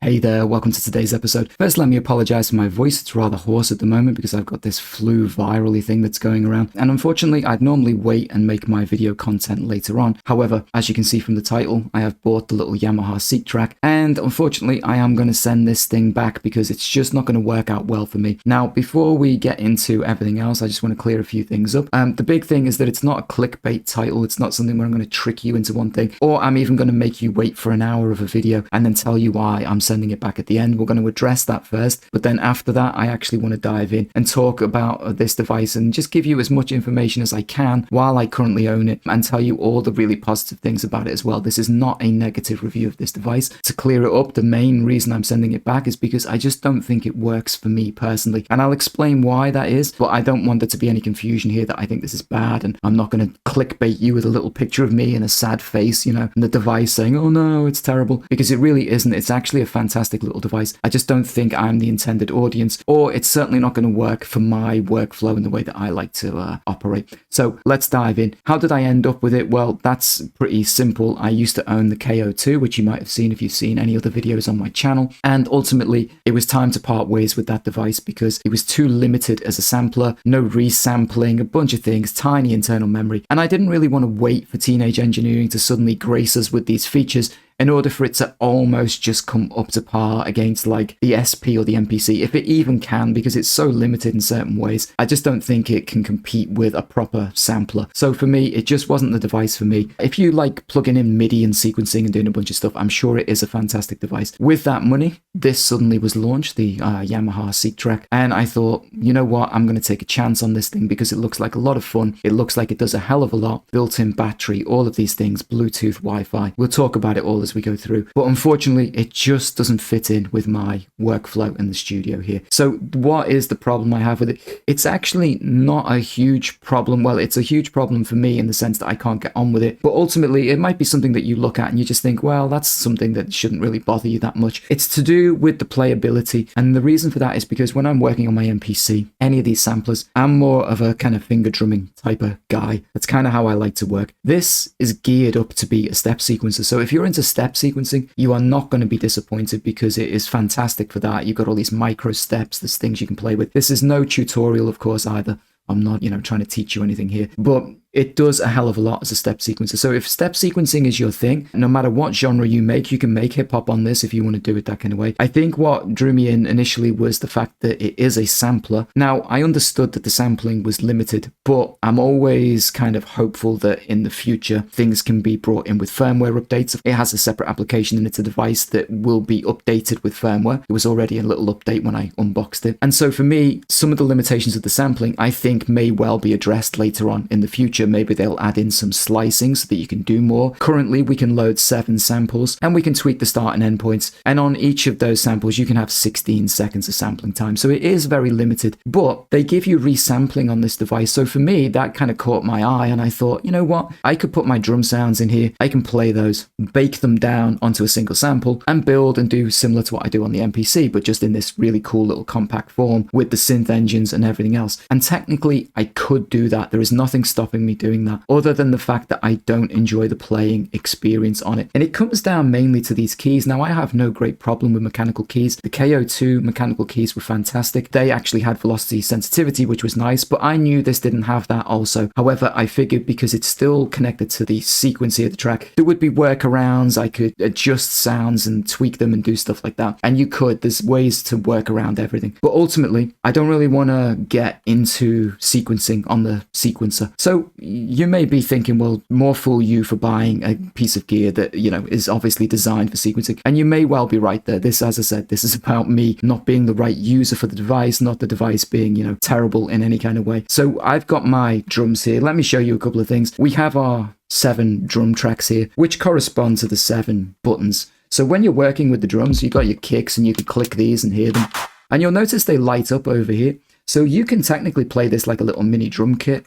Hey there, welcome to today's episode. First, let me apologize for my voice. It's rather hoarse at the moment because I've got this flu virally thing that's going around. And unfortunately, I'd normally wait and make my video content later on. However, as you can see from the title, I have bought the little Yamaha SEQTRAK. And unfortunately, I am going to send this thing back because it's just not going to work out well for me. Now, before we get into everything else, I just want to clear a few things up. The big thing is that it's not a clickbait title. It's not something where I'm going to trick you into one thing, or I'm even going to make you wait for an hour of a video and then tell you why I'm sending it back at the end. We're going to address that first, but then after that I actually want to dive in and talk about this device and just give you as much information as I can while I currently own it and tell you all the really positive things about it as well. This is not a negative review of this device. To clear it up, the main reason I'm sending it back is because I just don't think it works for me personally, and I'll explain why that is, but I don't want there to be any confusion here that I think this is bad, and I'm not going to clickbait you with a little picture of me and a sad face, you know, and the device saying, oh no, it's terrible, because it really isn't. It's actually a fantastic little device. I just don't think I'm the intended audience, or it's certainly not going to work for my workflow and the way that I like to operate. So let's dive in. How did I end up with it? Well, that's pretty simple. I used to own the KO2, which you might have seen if you've seen any other videos on my channel, and ultimately it was time to part ways with that device because it was too limited as a sampler, no resampling, a bunch of things, tiny internal memory, and I didn't really want to wait for teenage engineering to suddenly grace us with these features in order for it to almost just come up to par against like the SP or the MPC, if it even can, because it's so limited in certain ways. I just don't think it can compete with a proper sampler. So for me, it just wasn't the device for me. If you like plugging in MIDI and sequencing and doing a bunch of stuff, I'm sure it is a fantastic device. With that money, this suddenly was launched, the Yamaha SEQTRAK, and I thought, you know what, I'm going to take a chance on this thing because it looks like a lot of fun. It looks like it does a hell of a lot. Built-in battery, all of these things, Bluetooth, Wi-Fi. We'll talk about it all as we go through, but unfortunately it just doesn't fit in with my workflow in the studio here. So what is the problem I have with it? It's actually not a huge problem. Well, it's a huge problem for me in the sense that I can't get on with it, but ultimately it might be something that you look at and you just think, well, that's something that shouldn't really bother you that much. It's to do with the playability, and the reason for that is because when I'm working on my MPC, any of these samplers, I'm more of a kind of finger drumming type of guy. That's kind of how I like to work. This is geared up to be a step sequencer, so if you're into step sequencing, you are not going to be disappointed because it is fantastic for that. You've got all these micro steps, there's things you can play with. This is no tutorial, of course, either. I'm not, trying to teach you anything here, but it does a hell of a lot as a step sequencer. So if step sequencing is your thing, no matter what genre you can make hip hop on this if you want to do it that kind of way. I think what drew me in initially was the fact that it is a sampler. Now, I understood that the sampling was limited, but I'm always kind of hopeful that in the future things can be brought in with firmware updates. It has a separate application and it's a device that will be updated with firmware. It was already a little update when I unboxed it. And so for me, some of the limitations of the sampling, I think may well be addressed later on in the future. Maybe they'll add in some slicing so that you can do more. Currently, we can load 7 samples and we can tweak the start and end points. And on each of those samples, you can have 16 seconds of sampling time. So it is very limited, but they give you resampling on this device. So for me, that kind of caught my eye and I thought, you know what? I could put my drum sounds in here. I can play those, bake them down onto a single sample and build and do similar to what I do on the MPC, but just in this really cool little compact form with the synth engines and everything else. And technically, I could do that. There is nothing stopping me doing that other than the fact that I don't enjoy the playing experience on it. And it comes down mainly to these keys. Now, I have no great problem with mechanical keys. The KO2 mechanical keys were fantastic. They actually had velocity sensitivity, which was nice, but I knew this didn't have that also. However, I figured because it's still connected to the sequencing of the track, there would be workarounds. I could adjust sounds and tweak them and do stuff like that. And you could. There's ways to work around everything. But ultimately, I don't really want to get into sequencing on the sequencer. So you may be thinking, well, more fool you for buying a piece of gear that, is obviously designed for sequencing. And you may well be right there. This, as I said, this is about me not being the right user for the device, not the device being, terrible in any kind of way. So I've got my drums here. Let me show you a couple of things. We have our 7 drum tracks here, which correspond to the 7 buttons. So when you're working with the drums, you've got your kicks and you can click these and hear them. And you'll notice they light up over here. So you can technically play this like a little mini drum kit.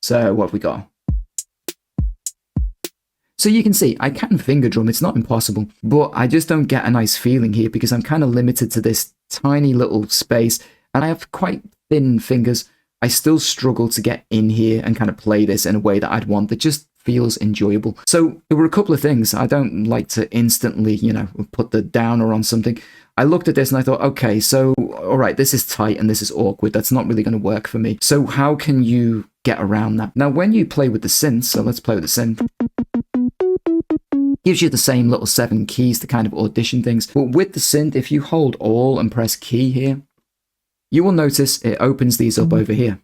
So what have we got? So you can see I can finger drum, it's not impossible, but I just don't get a nice feeling here because I'm kind of limited to this tiny little space and I have quite thin fingers. I still struggle to get in here and kind of play this in a way that I'd want that just feels enjoyable. So there were a couple of things. I don't like to instantly, put the downer on something. I looked at this and I thought, okay, so, all right, this is tight and this is awkward. That's not really going to work for me. So how can you get around that? Now, when you play with the synth, so let's play with the synth, gives you the same little 7 keys to kind of audition things. But with the synth, if you hold all and press key here, you will notice it opens these up over here.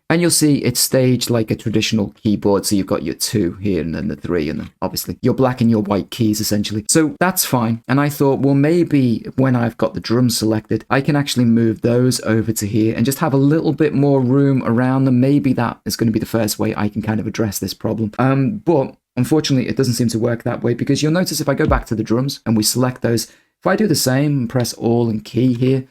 And you'll see it's staged like a traditional keyboard. So you've got your 2 here and then the 3 and then obviously your black and your white keys essentially. So that's fine. And I thought, well, maybe when I've got the drums selected, I can actually move those over to here and just have a little bit more room around them. Maybe that is going to be the first way I can kind of address this problem. But unfortunately, it doesn't seem to work that way, because you'll notice if I go back to the drums and we select those, if I do the same and press all and key here,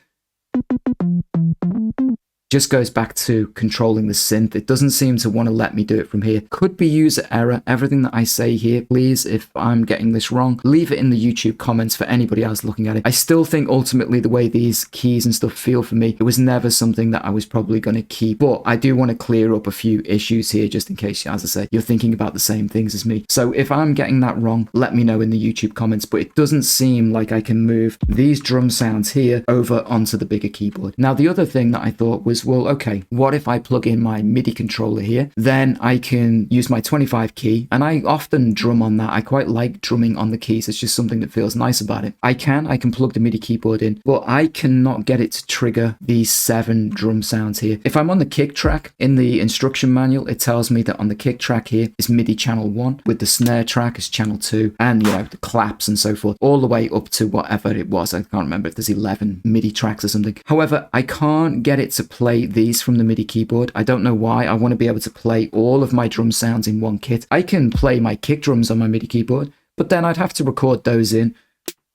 just goes back to controlling the synth. It doesn't seem to want to let me do it from here. Could be user error. Everything that I say here, please, if I'm getting this wrong, leave it in the YouTube comments for anybody else looking at it. I still think ultimately the way these keys and stuff feel for me, it was never something that I was probably going to keep. But I do want to clear up a few issues here, just in case, as I say, you're thinking about the same things as me. So if I'm getting that wrong, let me know in the YouTube comments. But it doesn't seem like I can move these drum sounds here over onto the bigger keyboard. Now, the other thing that I thought was, well, okay, what if I plug in my MIDI controller here? Then I can use my 25 key, and I often drum on that. I quite like drumming on the keys. It's just something that feels nice about it. I can plug the MIDI keyboard in, but I cannot get it to trigger these 7 drum sounds here. If I'm on the kick track, in the instruction manual, it tells me that on the kick track here is MIDI channel 1, with the snare track is channel 2, and the claps and so forth, all the way up to whatever it was. I can't remember if there's 11 MIDI tracks or something. However, I can't get it to play these from the MIDI keyboard. I don't know why. I want to be able to play all of my drum sounds in one kit. I can play my kick drums on my MIDI keyboard, but then I'd have to record those in,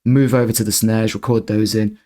move over to the snares, record those in,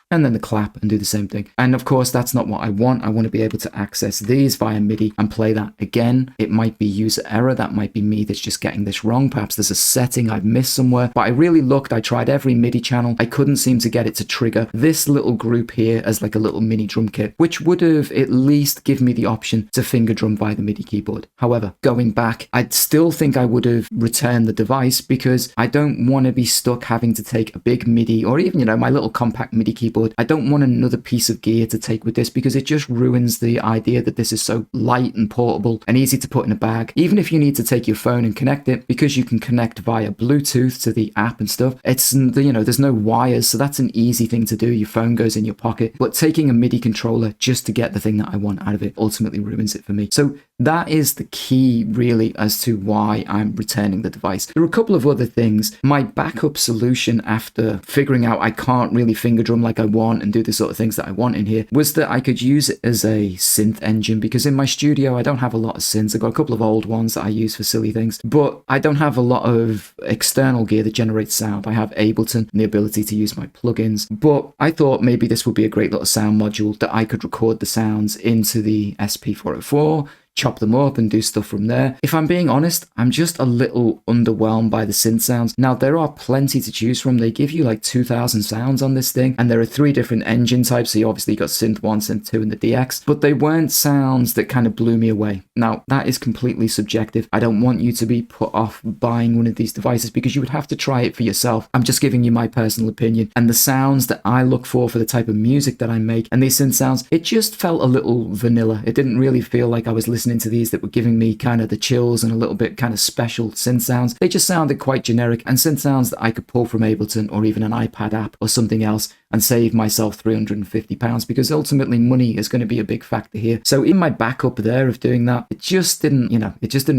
and then the clap and do the same thing. And of course, that's not what I want. I want to be able to access these via MIDI and play that again. It might be user error. That might be me that's just getting this wrong. Perhaps there's a setting I've missed somewhere, but I really looked. I tried every MIDI channel. I couldn't seem to get it to trigger this little group here as like a little mini drum kit, which would have at least given me the option to finger drum via the MIDI keyboard. However, going back, I'd still think I would have returned the device, because I don't want to be stuck having to take a big MIDI or even, my little compact MIDI keyboard. I don't want another piece of gear to take with this, because it just ruins the idea that this is so light and portable and easy to put in a bag. Even if you need to take your phone and connect it, because you can connect via Bluetooth to the app and stuff, it's, there's no wires, so that's an easy thing to do. Your phone goes in your pocket. But taking a MIDI controller just to get the thing that I want out of it ultimately ruins it for me. So that is the key, really, as to why I'm returning the device. There are a couple of other things. My backup solution, after figuring out I can't really finger drum like I want and do the sort of things that I want in here, was that I could use it as a synth engine, because in my studio I don't have a lot of synths. I've got a couple of old ones that I use for silly things, but I don't have a lot of external gear that generates sound. I have Ableton and the ability to use my plugins, but I thought maybe this would be a great little sound module that I could record the sounds into the SP404, chop them up and do stuff from there. If I'm being honest, I'm just a little underwhelmed by the synth sounds. Now, there are plenty to choose from. They give you like 2,000 sounds on this thing, and there are 3 different engine types. So you obviously got Synth 1, Synth 2, and the DX, but they weren't sounds that kind of blew me away. Now, that is completely subjective. I don't want you to be put off buying one of these devices, because you would have to try it for yourself. I'm just giving you my personal opinion and the sounds that I look for the type of music that I make. And these synth sounds, it just felt a little vanilla. It didn't really feel like I was listening to these that were giving me kind of the chills and a little bit kind of special synth sounds. They just sounded quite generic, and synth sounds that I could pull from Ableton or even an iPad app or something else and save myself £350, because ultimately money is going to be a big factor here. So in my backup there of doing that, it just didn't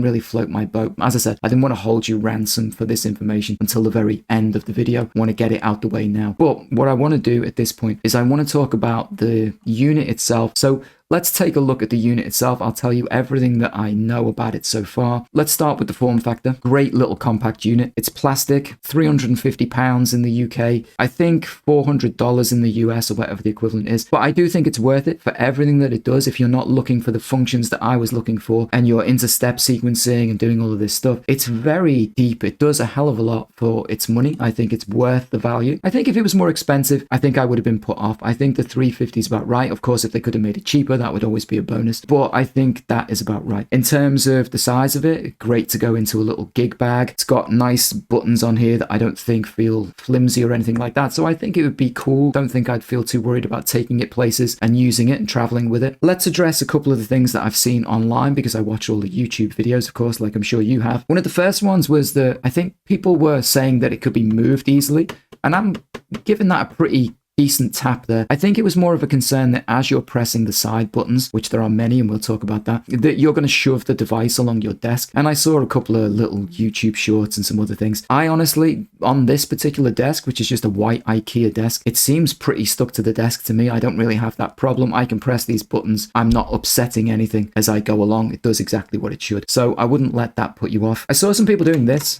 really float my boat. As I said, I didn't want to hold you ransom for this information until the very end of the video. I want to get it out the way now. But what I want to do at this point is I want to talk about the unit itself. So let's take a look at the unit itself. I'll tell you everything that I know about it so far. Let's start with the form factor. Great little compact unit. It's plastic, £350 in the UK. I think $400 in the US or whatever the equivalent is. But I do think it's worth it for everything that it does. If you're not looking for the functions that I was looking for and you're into step sequencing and doing all of this stuff, it's very deep. It does a hell of a lot for its money. I think it's worth the value. I think if it was more expensive, I think I would have been put off. I think the 350 is about right. Of course, if they could have made it cheaper, cheaper, that would always be a bonus. But I think that is about right. In terms of the size of it, great to go into a little gig bag. It's got nice buttons on here that I don't think feel flimsy or anything like that. So I think it would be cool. Don't think I'd feel too worried about taking it places and using it and traveling with it. Let's address a couple of the things that I've seen online because I watch all the YouTube videos, of course, like I'm sure you have. One of the first ones was that I think people were saying that it could be moved easily. And I'm giving that a pretty decent tap there. I think it was more of a concern that as you're pressing the side buttons, which there are many and we'll talk about that you're going to shove the device along your desk. And I saw a couple of little YouTube shorts and some other things. I honestly, on this particular desk, which is just a white IKEA desk, it seems pretty stuck to the desk to me. I don't really have that problem. I can press these buttons. I'm not upsetting anything as I go along. It does exactly what it should. So I wouldn't let that put you off. I saw some people doing this,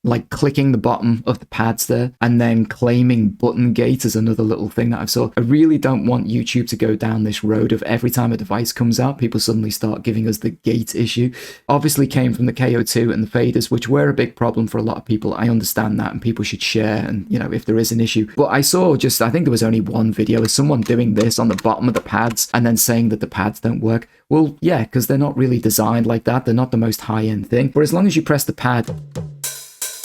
like clicking the bottom of the pads there and then claiming button gate as another little thing that I've saw. I really don't want YouTube to go down this road of every time a device comes out, people suddenly start giving us the gate issue. Obviously came from the KO2 and the faders, which were a big problem for a lot of people. I understand that and people should share and, you know, if there is an issue. But I saw I think there was only one video of someone doing this on the bottom of the pads and then saying that the pads don't work. Well, yeah, because they're not really designed like that. They're not the most high-end thing. But as long as you press the pad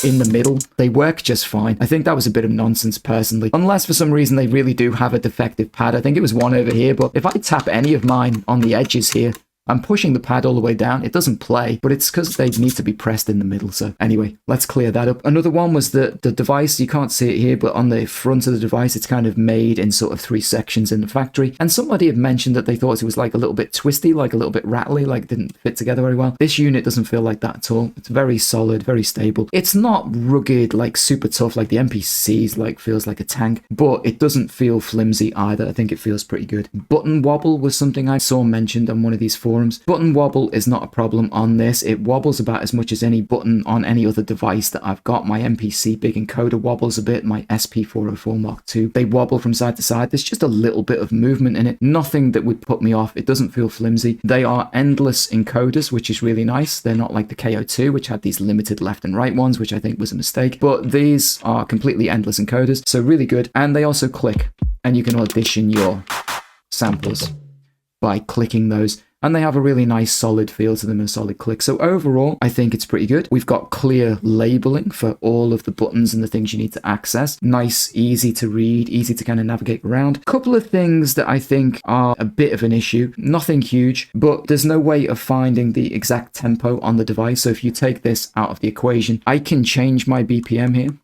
in the middle, they work just fine. I think that was a bit of nonsense personally, unless for some reason they really do have a defective pad. I think it was one over here, but if I tap any of mine on the edges here, I'm pushing the pad all the way down. It doesn't play, but it's because they need to be pressed in the middle. So anyway, let's clear that up. Another one was that the device, you can't see it here, but on the front of the device, it's kind of made in sort of 3 sections in the factory. And somebody had mentioned that they thought it was like a little bit twisty, like a little bit rattly, like it didn't fit together very well. This unit doesn't feel like that at all. It's very solid, very stable. It's not rugged, like super tough, like the MPC's like feels like a tank, but it doesn't feel flimsy either. I think it feels pretty good. Button wobble was something I saw mentioned on one of these forums. Button wobble is not a problem on this. It wobbles about as much as any button on any other device that I've got. My MPC big encoder wobbles a bit. My SP404 Mark II, they wobble from side to side. There's just a little bit of movement in it. Nothing that would put me off. It doesn't feel flimsy. They are endless encoders, which is really nice. They're not like the KO2, which had these limited left and right ones, which I think was a mistake. But these are completely endless encoders, so really good. And they also click, and you can audition your samples by clicking those. And they have a really nice solid feel to them and a solid click. So overall, I think it's pretty good. We've got clear labeling for all of the buttons and the things you need to access. Nice, easy to read, easy to kind of navigate around. Couple of things that I think are a bit of an issue. Nothing huge, but there's no way of finding the exact tempo on the device. So if you take this out of the equation, I can change my BPM here.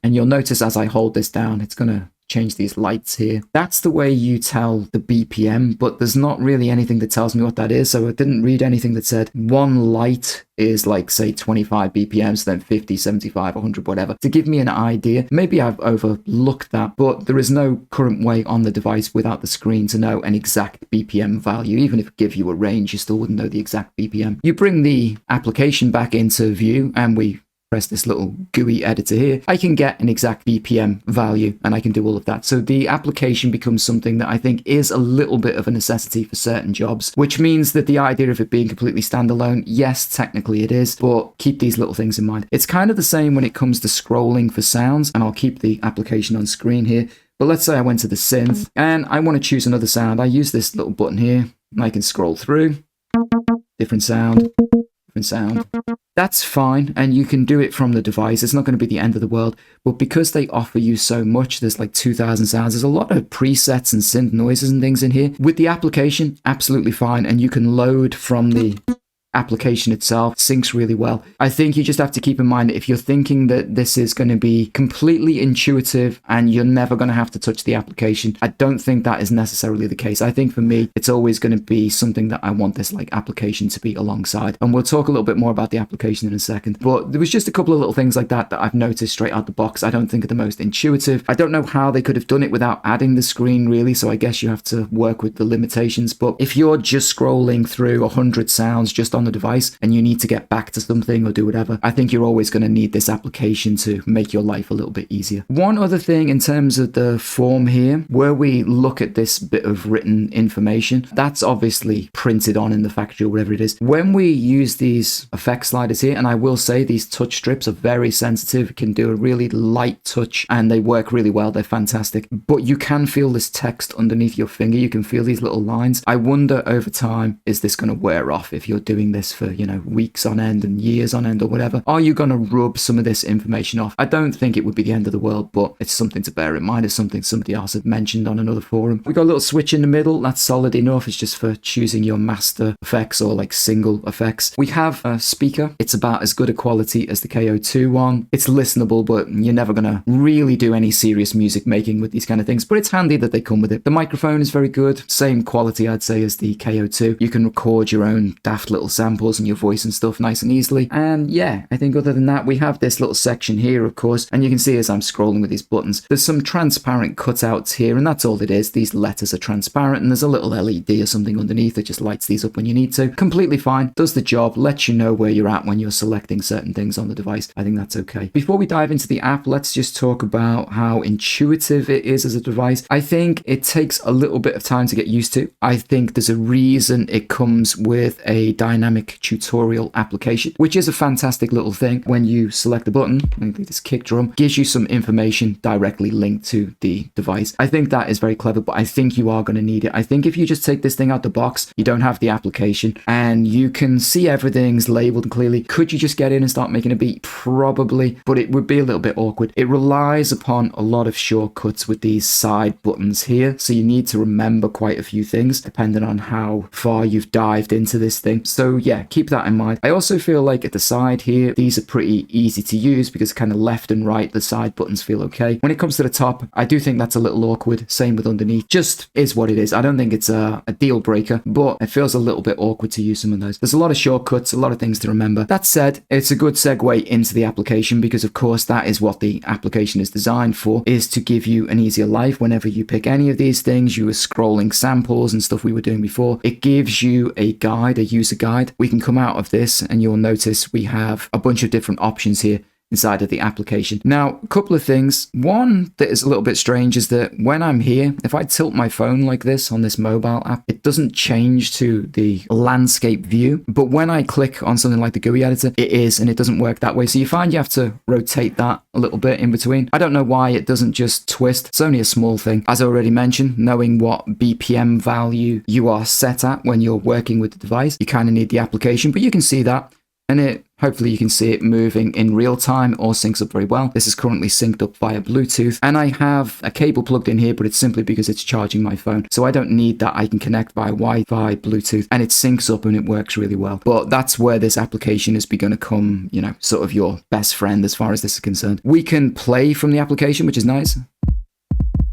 And you'll notice as I hold this down, it's going to change these lights here. That's the way you tell the BPM, but there's not really anything that tells me what that is. So I didn't read anything that said one light is like, say, 25 BPMs, then 50, 75, 100, whatever, to give me an idea. Maybe I've overlooked that, but there is no current way on the device without the screen to know an exact BPM value. Even if it gives you a range, you still wouldn't know the exact BPM. You bring the application back into view and we press this little GUI editor here, I can get an exact BPM value and I can do all of that. So the application becomes something that I think is a little bit of a necessity for certain jobs, which means that the idea of it being completely standalone, yes, technically it is, but keep these little things in mind. It's kind of the same when it comes to scrolling for sounds, and I'll keep the application on screen here. But let's say I went to the synth and I want to choose another sound. I use this little button here and I can scroll through, different sound. That's fine, and you can do it from the device. It's not going to be the end of the world, but because they offer you so much, there's like 2,000 sounds, there's a lot of presets and synth noises and things in here. With the application, absolutely fine, and you can load from the application itself. Syncs really well. I think you just have to keep in mind that if you're thinking that this is going to be completely intuitive and you're never going to have to touch the application, I don't think that is necessarily the case. I think for me, it's always going to be something that I want this like application to be alongside. And we'll talk a little bit more about the application in a second. But there was just a couple of little things like that I've noticed straight out the box. I don't think are the most intuitive. I don't know how they could have done it without adding the screen really. So I guess you have to work with the limitations. But if you're just scrolling through 100 sounds just on on the device and you need to get back to something or do whatever, I think you're always going to need this application to make your life a little bit easier. One other thing in terms of the form here, where we look at this bit of written information, that's obviously printed on in the factory or whatever it is. When we use these effect sliders here, and I will say these touch strips are very sensitive, can do a really light touch and they work really well, they're fantastic, but you can feel this text underneath your finger, you can feel these little lines. I wonder over time, is this going to wear off if you're doing this for, you know, weeks on end and years on end or whatever? Are you going to rub some of this information off? I don't think it would be the end of the world, but it's something to bear in mind. It's something somebody else had mentioned on another forum. We got a little switch in the middle, that's solid enough. It's just for choosing your master effects or like single effects. We have a speaker. It's about as good a quality as the KO2 one. It's listenable, but you're never going to really do any serious music making with these kind of things, but it's handy that they come with it. The microphone is very good. Same quality, I'd say, as the KO2. You can record your own daft little samples and your voice and stuff nice and easily. And yeah, I think other than that, we have this little section here, of course, and you can see as I'm scrolling with these buttons, there's some transparent cutouts here, and that's all it is. These letters are transparent, and there's a little LED or something underneath that just lights these up when you need to. Completely fine, does the job, lets you know where you're at when you're selecting certain things on the device. I think that's okay. Before we dive into the app, let's just talk about how intuitive it is as a device. I think it takes a little bit of time to get used to. I think there's a reason it comes with a dynamic tutorial application, which is a fantastic little thing. When you select the button, I think this kick drum gives you some information directly linked to the device. I think that is very clever, but I think you are going to need it. I think if you just take this thing out the box, you don't have the application and you can see everything's labeled clearly. Could you just get in and start making a beat? Probably, but it would be a little bit awkward. It relies upon a lot of shortcuts with these side buttons here, so you need to remember quite a few things depending on how far you've dived into this thing. So yeah, keep that in mind. I also feel like at the side here, these are pretty easy to use because kind of left and right, the side buttons feel okay. When it comes to the top, I do think that's a little awkward. Same with underneath. Just is what it is. I don't think it's a deal breaker, but it feels a little bit awkward to use some of those. There's a lot of shortcuts, a lot of things to remember. That said, it's a good segue into the application because of course that is what the application is designed for, is to give you an easier life. Whenever you pick any of these things, you were scrolling samples and stuff we were doing before, it gives you a guide, a user guide. We can come out of this and you'll notice we have a bunch of different options here inside of the application. Now, a couple of things. One that is a little bit strange is that when I'm here, if I tilt my phone like this on this mobile app, it doesn't change to the landscape view. But when I click on something like the GUI editor, it is, and it doesn't work that way. So you find you have to rotate that a little bit in between. I don't know why it doesn't just twist. It's only a small thing. As I already mentioned, knowing what BPM value you are set at when you're working with the device, you kind of need the application, but you can see that. And hopefully you can see it moving in real time. All syncs up very well. This is currently synced up via Bluetooth, and I have a cable plugged in here, but it's simply because it's charging my phone. So I don't need that. I can connect via Wi-Fi, Bluetooth, and it syncs up and it works really well. But that's where this application is going to come, you know, sort of your best friend as far as this is concerned. We can play from the application, which is nice.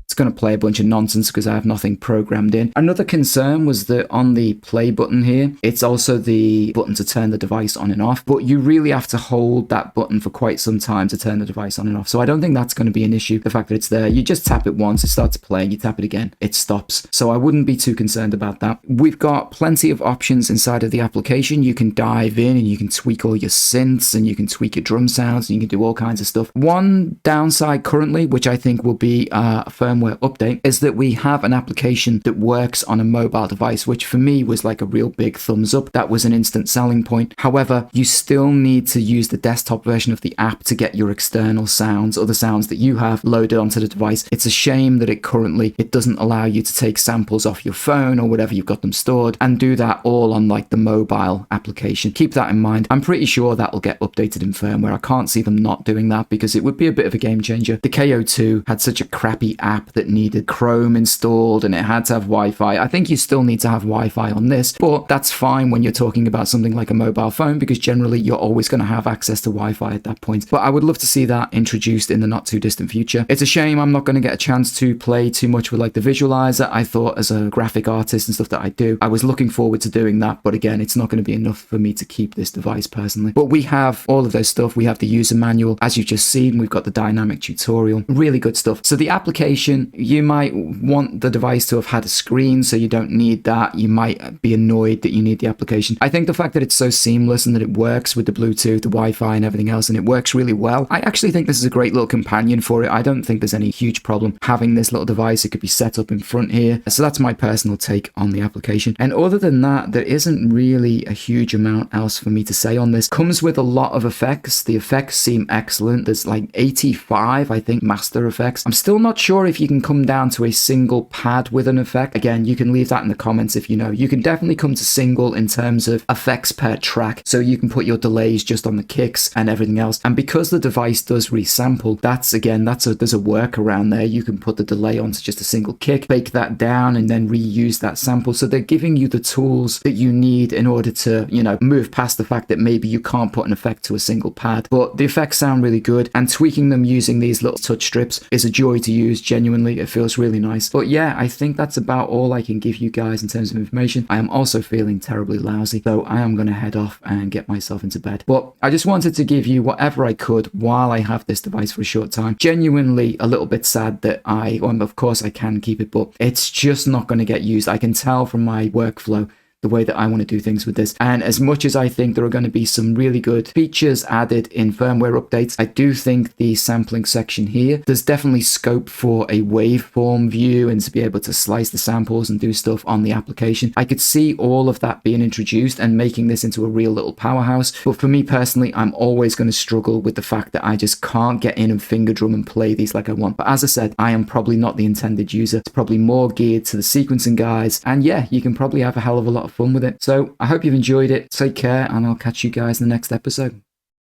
It's going to play a bunch of nonsense because I have nothing programmed in. Another concern was that on the play button here, it's also the button to turn the device on and off, but you really have to hold that button for quite some time to turn the device on and off. So I don't think that's going to be an issue. The fact that it's there, you just tap it once, it starts playing, you tap it again, it stops. So I wouldn't be too concerned about that. We've got plenty of options inside of the application. You can dive in and you can tweak all your synths and you can tweak your drum sounds and you can do all kinds of stuff. One downside currently, which I think will be a firmware update, is that we have an application that works on a mobile device, which for me was like a real big thumbs up. That was an instant selling point. However, you still need to use the desktop version of the app to get your external sounds, other sounds that you have loaded onto the device. It's a shame that it doesn't allow you to take samples off your phone or whatever you've got them stored and do that all on like the mobile application. Keep that in mind. I'm pretty sure that will get updated in firmware. I can't see them not doing that because it would be a bit of a game changer. The KO2 had such a crappy app that needed Chrome installed and it had to have Wi-Fi. I think you still need to have Wi-Fi on this, but that's fine when you're talking about something like a mobile phone because generally you're always going to have access to Wi-Fi at that point. But I would love to see that introduced in the not too distant future. It's a shame I'm not going to get a chance to play too much with like the visualizer. I thought as a graphic artist and stuff that I do, I was looking forward to doing that, but again, it's not going to be enough for me to keep this device personally. But we have all of those stuff. We have the user manual, as you've just seen. We've got the dynamic tutorial, really good stuff. So the application opinion. You might want the device to have had a screen, so you don't need that. You might be annoyed that you need the application. I think the fact that it's so seamless and that it works with the Bluetooth, the Wi-Fi and everything else, and it works really well, I actually think this is a great little companion for it. I don't think there's any huge problem having this little device. It could be set up in front here. So that's my personal take on the application. And other than that, there isn't really a huge amount else for me to say on this. Comes with a lot of effects. The effects seem excellent. There's like 85, I think, master effects. I'm still not sure if you can come down to a single pad with an effect. Again, you can leave that in the comments if you know. You can definitely come to single in terms of effects per track. So you can put your delays just on the kicks and everything else. And because the device does resample, there's a workaround there. You can put the delay onto just a single kick, bake that down, and then reuse that sample. So they're giving you the tools that you need in order to, move past the fact that maybe you can't put an effect to a single pad. But the effects sound really good, and tweaking them using these little touch strips is a joy to use. Genuinely, it feels really nice. But yeah, I think that's about all I can give you guys in terms of information. I am also feeling terribly lousy, so I am going to head off and get myself into bed. But I just wanted to give you whatever I could while I have this device for a short time. Genuinely a little bit sad that of course I can keep it, but it's just not going to get used. I can tell from my workflow the way that I want to do things with this. And as much as I think there are going to be some really good features added in firmware updates, I do think the sampling section here, there's definitely scope for a waveform view and to be able to slice the samples and do stuff on the application. I could see all of that being introduced and making this into a real little powerhouse. But for me personally, I'm always going to struggle with the fact that I just can't get in and finger drum and play these like I want. But as I said, I am probably not the intended user. It's probably more geared to the sequencing guys. And yeah, you can probably have a hell of a lot of fun with it. So I hope you've enjoyed it. Take care, and I'll catch you guys in the next episode.